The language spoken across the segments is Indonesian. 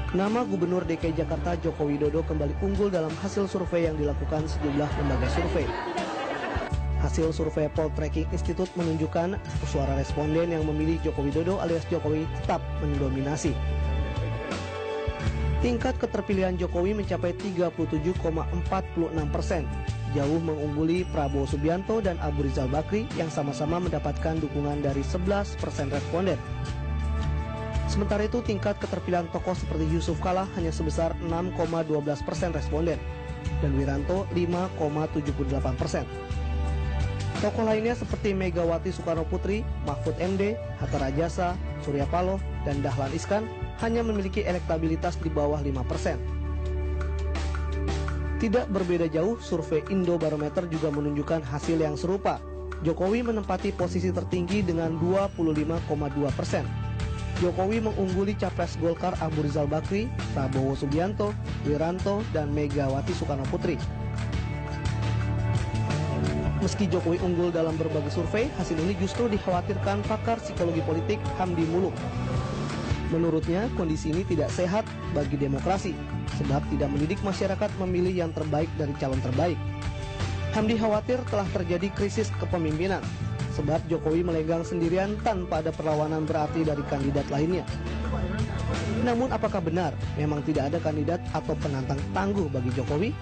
Nama Gubernur DKI Jakarta Joko Widodo kembali unggul dalam hasil survei yang dilakukan sejumlah lembaga survei. Hasil survei Poltreking Institute menunjukkan suara responden yang memilih Joko Widodo alias Jokowi tetap mendominasi. Tingkat keterpilihan Jokowi mencapai 37,46%, jauh mengungguli Prabowo Subianto dan Abu Rizal Bakri yang sama-sama mendapatkan dukungan dari 11% responden. Sementara itu tingkat keterpilihan tokoh seperti Yusuf Kala hanya sebesar 6,12% responden dan Wiranto 5,78%. Tokoh lainnya seperti Megawati Soekarno Putri, Mahfud MD, Hatta Rajasa, Surya Paloh, dan Dahlan Iskan hanya memiliki elektabilitas di bawah 5%. Tidak berbeda jauh, survei Indobarometer juga menunjukkan hasil yang serupa. Jokowi menempati posisi tertinggi dengan 25,2%. Jokowi mengungguli Capres Golkar Abu Rizal Bakri, Prabowo Subianto, Wiranto, dan Megawati Soekarno Putri. Meski Jokowi unggul dalam berbagai survei, hasil ini justru dikhawatirkan pakar psikologi politik Hamdi Muluk. Menurutnya, kondisi ini tidak sehat bagi demokrasi, sebab tidak mendidik masyarakat memilih yang terbaik dari calon terbaik. Hamdi khawatir telah terjadi krisis kepemimpinan, sebab Jokowi melenggang sendirian tanpa ada perlawanan berarti dari kandidat lainnya. Namun apakah benar memang tidak ada kandidat atau penantang tangguh bagi Jokowi?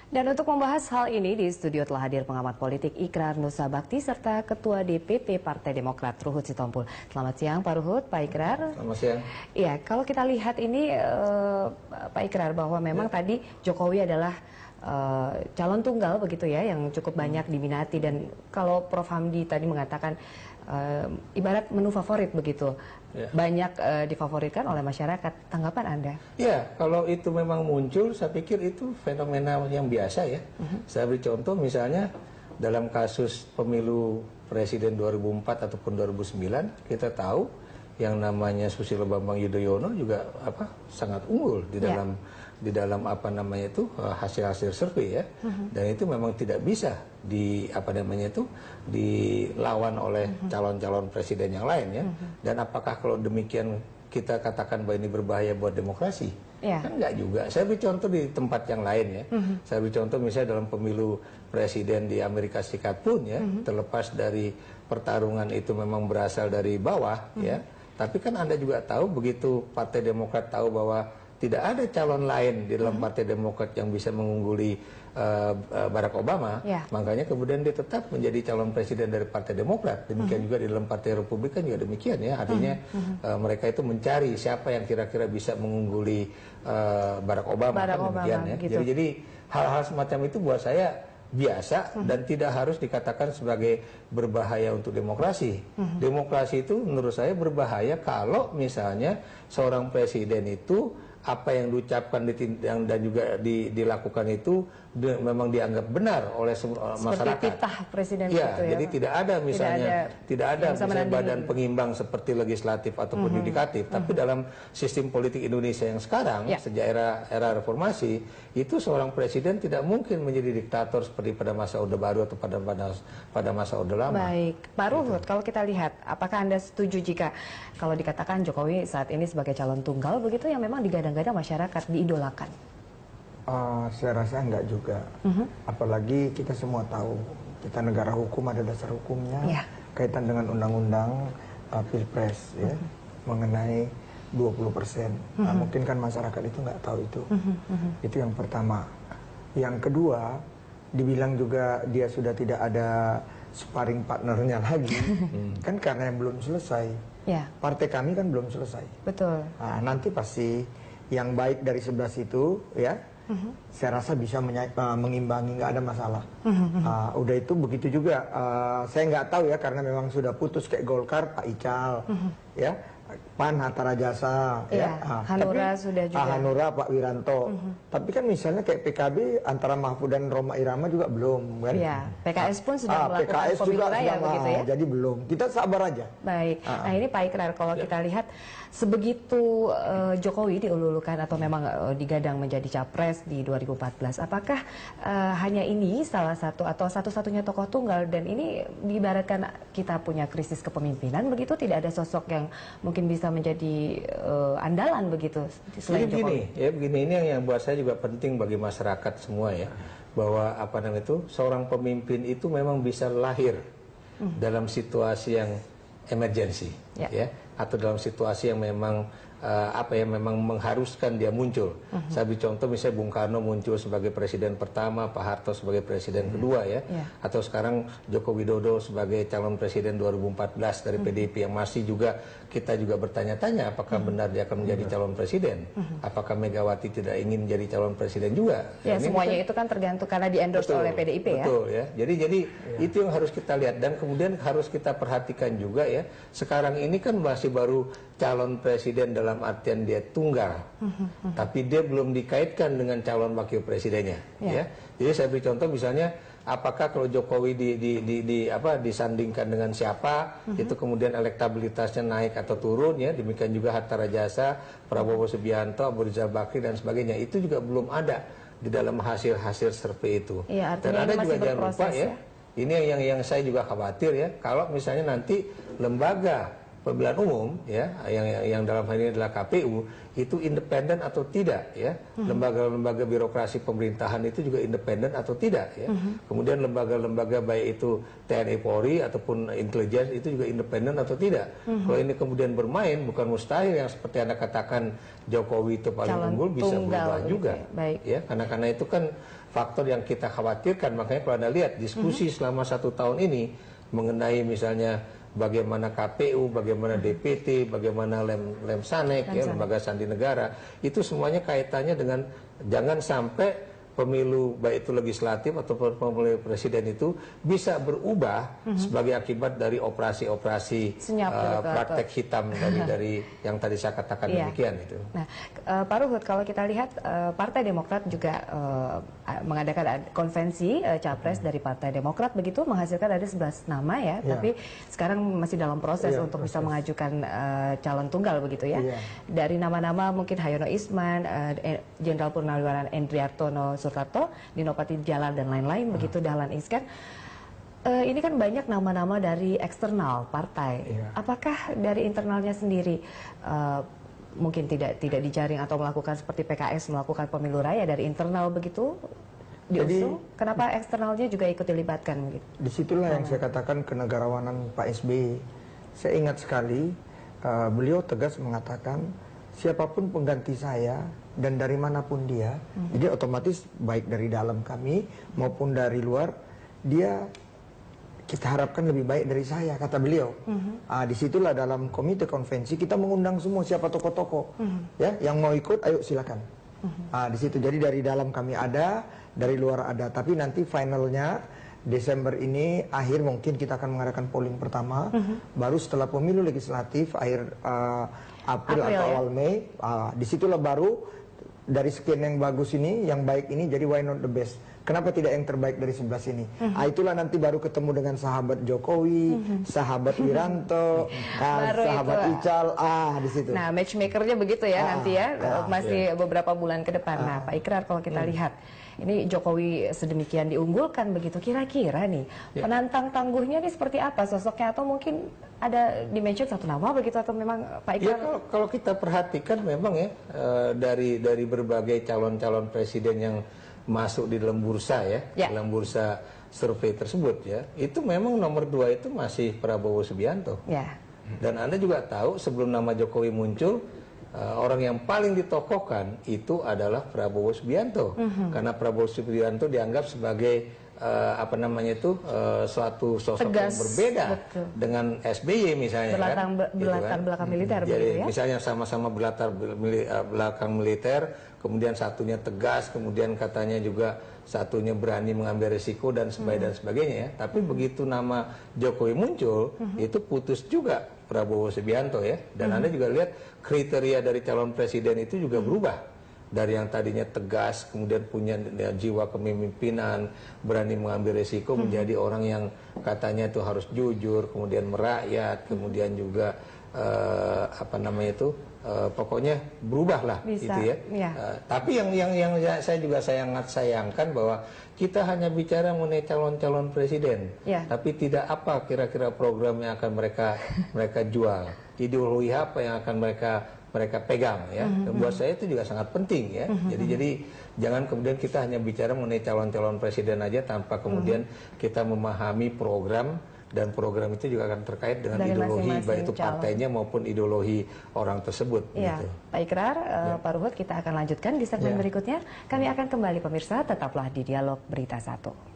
Dan untuk membahas hal ini di studio telah hadir pengamat politik Ikrar Nusa Bakti serta Ketua DPP Partai Demokrat Ruhut Sitompul. Selamat siang Pak Ruhut, Pak Ikrar. Selamat siang. Iya, kalau kita lihat ini Pak Ikrar bahwa memang tadi Jokowi adalah calon tunggal begitu ya yang cukup banyak diminati, dan kalau Prof Hamdi tadi mengatakan ibarat menu favorit begitu, banyak difavoritkan oleh masyarakat. Tanggapan Anda? Ya, kalau itu memang muncul, saya pikir itu fenomena yang biasa ya. Saya beri contoh misalnya dalam kasus pemilu presiden 2004 ataupun 2009, kita tahu yang namanya Susilo Bambang Yudhoyono juga sangat unggul di dalam hasil-hasil survei ya. Dan itu memang tidak bisa dilawan oleh calon-calon presiden yang lain ya. Dan apakah kalau demikian kita katakan bahwa ini berbahaya buat demokrasi? Kan enggak juga. Saya beri contoh di tempat yang lain ya. Saya beri contoh misalnya dalam pemilu presiden di Amerika Serikat pun ya, terlepas dari pertarungan itu memang berasal dari bawah ya. Tapi kan Anda juga tahu, begitu Partai Demokrat tahu bahwa tidak ada calon lain di dalam Partai Demokrat yang bisa mengungguli Barack Obama, makanya kemudian dia tetap menjadi calon presiden dari Partai Demokrat. Demikian juga di dalam Partai Republikan juga demikian ya. Artinya mereka itu mencari siapa yang kira-kira bisa mengungguli Barack Obama. Demikian ya. Gitu. Jadi hal-hal semacam itu buat saya biasa dan tidak harus dikatakan sebagai berbahaya untuk demokrasi. Demokrasi itu menurut saya berbahaya kalau misalnya seorang presiden itu apa yang diucapkan dan juga dilakukan itu memang dianggap benar oleh masyarakat. Seperti titah presiden ya, itu ya. Jadi tidak ada misalnya misalnya badan pengimbang seperti legislatif ataupun yudikatif, tapi dalam sistem politik Indonesia yang sekarang sejak era reformasi itu seorang presiden tidak mungkin menjadi diktator seperti pada masa Orde Baru atau pada masa Orde Lama. Baik, Pak Ruhut, kalau kita lihat, apakah Anda setuju jika kalau dikatakan Jokowi saat ini sebagai calon tunggal begitu yang memang digadang-gadang masyarakat, diidolakan? Saya rasa enggak juga. Apalagi kita semua tahu kita negara hukum, ada dasar hukumnya, kaitan dengan undang-undang Pilpres ya, mengenai 20%. Mungkin kan masyarakat itu nggak tahu itu. Itu yang pertama. Yang kedua, dibilang juga dia sudah tidak ada sparring partnernya lagi, kan karena yang belum selesai. Partai kami kan belum selesai. Betul. Nah, nanti pasti yang baik dari sebelah situ ya, saya rasa bisa mengimbangi, nggak ada masalah. Udah itu begitu juga. Saya nggak tahu ya, karena memang sudah putus kayak Golkar, Pak Ical, ya. PAN Hatta Rajasa, Hanura sudah juga. Hanura Pak Wiranto. Tapi kan misalnya kayak PKB antara Mahfud dan Roma Irama juga belum kan? PKS pun sudah melakukan PKS pemilu juga raya begitu ya. Jadi belum. Kita sabar aja. Baik. Nah ini Pak Ikrar, kalau kita lihat sebegitu Jokowi diululukan atau memang digadang menjadi capres di 2014, apakah hanya ini salah satu atau satu-satunya tokoh tunggal, dan ini diibaratkan kita punya krisis kepemimpinan begitu, tidak ada sosok yang mungkin mungkin bisa menjadi andalan begitu selain Jokowi? Begini, ini yang buat saya juga penting bagi masyarakat semua ya, bahwa apa namanya itu, seorang pemimpin itu memang bisa lahir dalam situasi yang emergensi, ya, atau dalam situasi yang memang memang mengharuskan dia muncul. Saya beri contoh, misalnya Bung Karno muncul sebagai presiden pertama, Pak Harto sebagai presiden kedua ya, atau sekarang Joko Widodo sebagai calon presiden 2014 dari PDIP, yang masih juga kita juga bertanya-tanya apakah benar dia akan menjadi calon presiden, apakah Megawati tidak ingin jadi calon presiden juga. Ya, semuanya itu kan tergantung karena di-endorse oleh PDIP ya. Betul ya. Jadi itu yang harus kita lihat, dan kemudian harus kita perhatikan juga ya. Sekarang ini kan masih baru calon presiden dalam artian dia tunggal, tapi dia belum dikaitkan dengan calon wakil presidennya. Ya. Jadi saya beri contoh misalnya, apakah kalau Jokowi disandingkan dengan siapa, itu kemudian elektabilitasnya naik atau turun ya. Demikian juga Hatta Rajasa, Prabowo Subianto, Abu Rizal Bakri dan sebagainya. Itu juga belum ada di dalam hasil-hasil survei itu. Ya, dan ada juga jangan lupa ya. Ini yang saya juga khawatir ya, kalau misalnya nanti lembaga pemilihan umum ya, yang dalam hal ini adalah KPU, itu independen atau tidak ya. Lembaga-lembaga birokrasi pemerintahan itu juga independen atau tidak ya. Kemudian lembaga-lembaga baik itu TNI Polri ataupun intelijen itu juga independen atau tidak. Kalau ini kemudian bermain, bukan mustahil yang seperti Anda katakan Jokowi itu paling unggul, bisa berubah juga ya. Karena itu kan faktor yang kita khawatirkan. Makanya kalau Anda lihat diskusi selama 1 tahun ini mengenai misalnya bagaimana KPU, bagaimana DPT, bagaimana Lemsanek, ya, Lembaga Sandi Negara, itu semuanya kaitannya dengan jangan sampai pemilu baik itu legislatif atau pemilu presiden itu bisa berubah sebagai akibat dari operasi-operasi praktek hitam dari yang tadi saya katakan demikian itu. Nah, Pak Ruhut, kalau kita lihat Partai Demokrat juga mengadakan konvensi capres dari Partai Demokrat begitu, menghasilkan ada 11 nama ya, tapi sekarang masih dalam proses untuk bisa mengajukan calon tunggal begitu ya. Dari nama-nama mungkin Hayono Isman, Jenderal Purnawirawan Endriartono Sutarto, Dinopati Jalan dan lain-lain begitu, Dahlan Iskan. Ini kan banyak nama-nama dari eksternal partai. Apakah dari internalnya sendiri mungkin tidak dijaring atau melakukan seperti PKS melakukan pemilu raya dari internal begitu diusung? Jadi, kenapa eksternalnya juga ikut dilibatkan begitu? Disitulah yang saya katakan kenegarawanan Pak SBY. Saya ingat sekali beliau tegas mengatakan siapapun pengganti saya dan dari manapun dia, jadi otomatis baik dari dalam kami maupun dari luar, dia kita harapkan lebih baik dari saya, kata beliau. Disitulah dalam komite konvensi kita mengundang semua siapa tokoh-tokoh, ya, yang mau ikut, ayo silakan. Di situ jadi dari dalam kami ada, dari luar ada, tapi nanti finalnya Desember ini akhir mungkin kita akan mengadakan polling pertama, baru setelah pemilu legislatif akhir April atau awal Mei, disitulah baru dari sekian yang bagus ini, yang baik ini, jadi why not the best? Kenapa tidak yang terbaik dari 11 ini? Itulah nanti baru ketemu dengan sahabat Jokowi, sahabat Wiranto, sahabat Ical, di situ. Nah, matchmakernya begitu ya nanti ya, masih beberapa bulan ke depan. Nah, Pak Ikrar, kalau kita lihat, ini Jokowi sedemikian diunggulkan begitu, kira-kira nih penantang tangguhnya ini seperti apa sosoknya, atau mungkin ada dimention satu nama begitu, atau memang Pak Ikrar? Ya, kalau kita perhatikan memang ya, dari berbagai calon-calon presiden yang masuk di dalam bursa ya, dalam bursa survei tersebut ya, itu memang nomor 2 itu masih Prabowo Subianto. Dan Anda juga tahu sebelum nama Jokowi muncul, orang yang paling ditokohkan itu adalah Prabowo Subianto, karena Prabowo Subianto dianggap sebagai suatu sosok yang berbeda dengan SBY misalnya, berlatar belakang militer jadi begitu ya? Misalnya sama-sama berlatar belakang militer, kemudian satunya tegas, kemudian katanya juga satunya berani mengambil risiko dan sebagainya ya. Tapi begitu nama Jokowi muncul, itu putus juga Prabowo Subianto ya. Dan Anda juga lihat kriteria dari calon presiden itu juga berubah. Dari yang tadinya tegas, kemudian punya jiwa kepemimpinan, berani mengambil risiko, menjadi orang yang katanya itu harus jujur, kemudian merakyat, kemudian juga apa namanya itu pokoknya berubahlah gitu ya. Tapi yang saya juga sangat sayangkan bahwa kita hanya bicara mengenai calon-calon presiden, tapi tidak apa kira-kira program yang akan mereka jual, ideologi apa yang akan mereka pegang ya. Dan buat saya itu juga sangat penting ya. Jadi jangan kemudian kita hanya bicara mengenai calon-calon presiden aja tanpa kemudian kita memahami program, dan program itu juga akan terkait dengan ideologi baik itu partainya maupun ideologi orang tersebut. Gitu. Pak Ikrar, Pak Ruhut, kita akan lanjutkan di segmen berikutnya. Kami akan kembali pemirsa, tetaplah di Dialog Berita 1.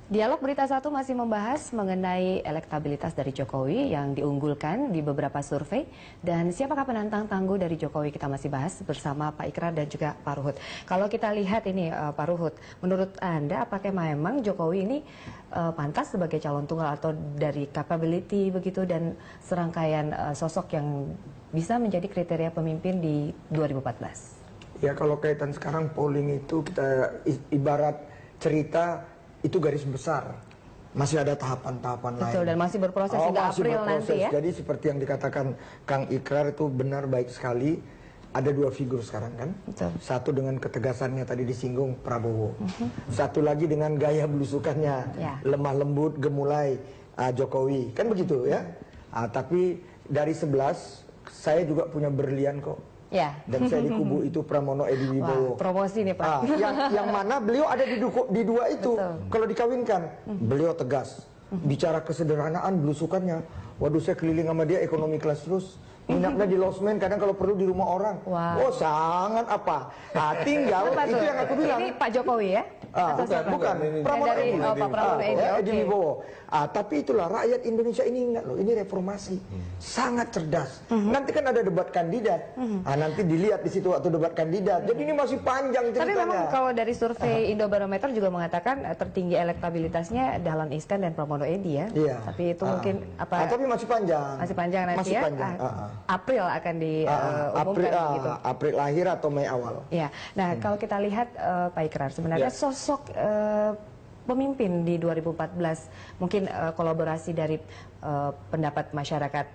Dialog Berita 1 masih membahas mengenai elektabilitas dari Jokowi yang diunggulkan di beberapa survei, dan siapakah penantang tangguh dari Jokowi kita masih bahas bersama Pak Ikrar dan juga Pak Ruhut. Kalau kita lihat ini Pak Ruhut, menurut Anda apakah memang Jokowi ini pantas sebagai calon tunggal atau dari capability begitu dan serangkaian sosok yang bisa menjadi kriteria pemimpin di 2014? Ya, kalau kaitan sekarang polling itu kita ibarat cerita itu garis besar, masih ada tahapan-tahapan lain. Betul, dan masih berproses hingga April nanti ya. Jadi seperti yang dikatakan Kang Ikrar itu benar, baik sekali. Ada dua figur sekarang kan. Betul. Satu dengan ketegasannya tadi disinggung Prabowo. Satu lagi dengan gaya belusukannya, lemah lembut, gemulai Jokowi. Kan begitu ya. Tapi dari 11 saya juga punya berlian kok. Dan saya di kubu itu Pramono Edi Wibowo. Promosi nih Pak. Yang mana beliau ada di dua itu. Kalau dikawinkan, beliau tegas. Bicara kesederhanaan, belusukannya. Waduh, saya keliling sama dia ekonomi kelas terus. Minatnya di losmen, kadang kalau perlu di rumah orang. Oh, sangat apa. Tinggal itu yang aku bilang. Ini Pak Jokowi ya? Bukan. Pramono Edi Wibowo. Tapi itulah rakyat Indonesia ini ingat loh, ini reformasi. Sangat cerdas. Nanti kan ada debat kandidat. Nanti dilihat di situ waktu debat kandidat. Jadi ini masih panjang ceritanya. Tapi memang kalau dari survei Indobarometer juga mengatakan tertinggi elektabilitasnya Dahlan Iskan dan Pramono Edi ya. Tapi itu mungkin apa? Tapi masih panjang. Masih panjang nanti ya. April akan diumumkan gitu. April akhir atau Mei awal. Ya. Nah, kalau kita lihat Pak Ikrar, sebenarnya sosok pemimpin di 2014 mungkin kolaborasi dari pendapat masyarakat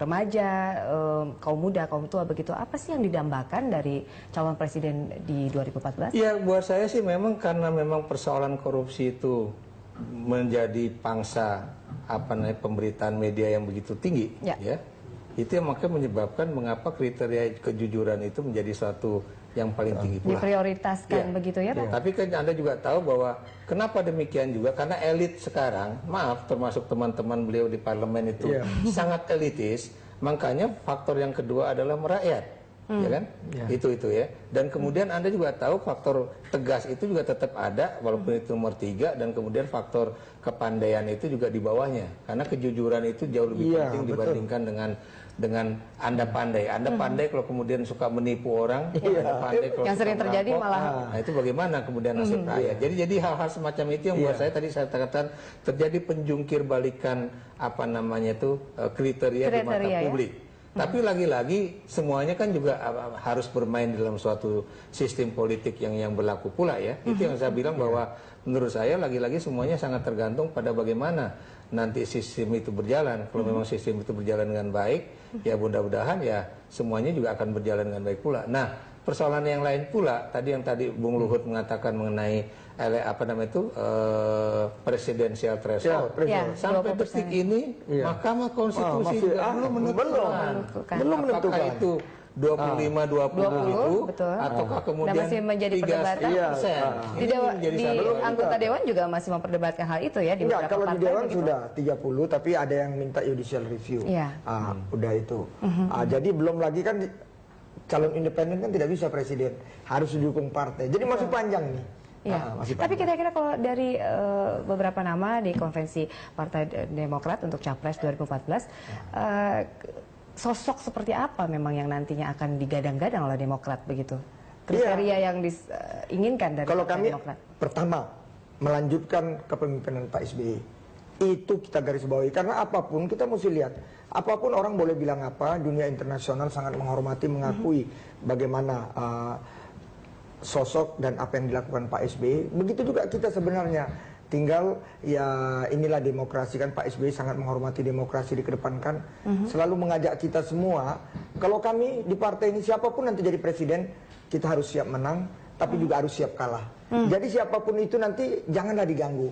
remaja, kaum muda, kaum tua begitu. Apa sih yang didambakan dari calon presiden di 2014? Ya, buat saya sih memang karena memang persoalan korupsi itu menjadi pangsa pemberitaan media yang begitu tinggi ya. Itu yang makanya menyebabkan mengapa kriteria kejujuran itu menjadi suatu yang paling tinggi pula. Diprioritaskan begitu ya Pak? Tapi kan Anda juga tahu bahwa kenapa demikian juga, karena elit sekarang, maaf termasuk teman-teman beliau di parlemen itu sangat elitis, makanya faktor yang kedua adalah merakyat. Ya kan? Itu ya. Dan kemudian Anda juga tahu faktor tegas itu juga tetap ada walaupun itu nomor 3, dan kemudian faktor kepandaian itu juga di bawahnya. Karena kejujuran itu jauh lebih penting dibandingkan dengan Anda pandai. Anda pandai kalau kemudian suka menipu orang, Anda pandai kalau yang sering terjadi malah. Nah, itu bagaimana kemudian nasib rakyat. Jadi hal-hal semacam itu yang buat saya tadi saya katakan terjadi penjungkir balikan kriteria di mata publik. Tapi lagi-lagi semuanya kan juga harus bermain dalam suatu sistem politik yang berlaku pula ya. Itu yang saya bilang bahwa menurut saya lagi-lagi semuanya sangat tergantung pada bagaimana nanti sistem itu berjalan. Kalau memang sistem itu berjalan dengan baik, ya mudah-mudahan ya semuanya juga akan berjalan dengan baik pula. Nah, persoalan yang lain pula tadi Bung Luhut mengatakan mengenai presidensial threshold. Sampai detik ini Mahkamah Konstitusi belum menentukan. Apakah itu 25-20 betul. Ataukah kemudian masih menjadi perdebatan. Di anggota Dewan juga masih memperdebatkan hal itu ya di beberapa kalau partai. Di Dewan sudah 30, tapi ada yang minta judicial review. Udah itu. Jadi belum lagi kan calon independen kan tidak bisa presiden, harus didukung partai. Jadi masih panjang nih. Tapi kira-kira kalau dari beberapa nama di konvensi Partai Demokrat untuk Capres 2014, sosok seperti apa memang yang nantinya akan digadang-gadang oleh Demokrat begitu? Kriteria yang diinginkan dari kalau Partai kami, Demokrat. Pertama, melanjutkan kepemimpinan Pak SBY. Itu kita garis bawahi, karena apapun kita mesti lihat. Apapun orang boleh bilang apa, dunia internasional sangat menghormati, mengakui bagaimana sosok dan apa yang dilakukan Pak SBY. Begitu juga kita sebenarnya. Tinggal ya inilah demokrasi kan, Pak SBY sangat menghormati demokrasi, dikedepankan, selalu mengajak kita semua, kalau kami di partai ini siapapun nanti jadi presiden, kita harus siap menang, tapi juga harus siap kalah. Jadi siapapun itu nanti janganlah diganggu.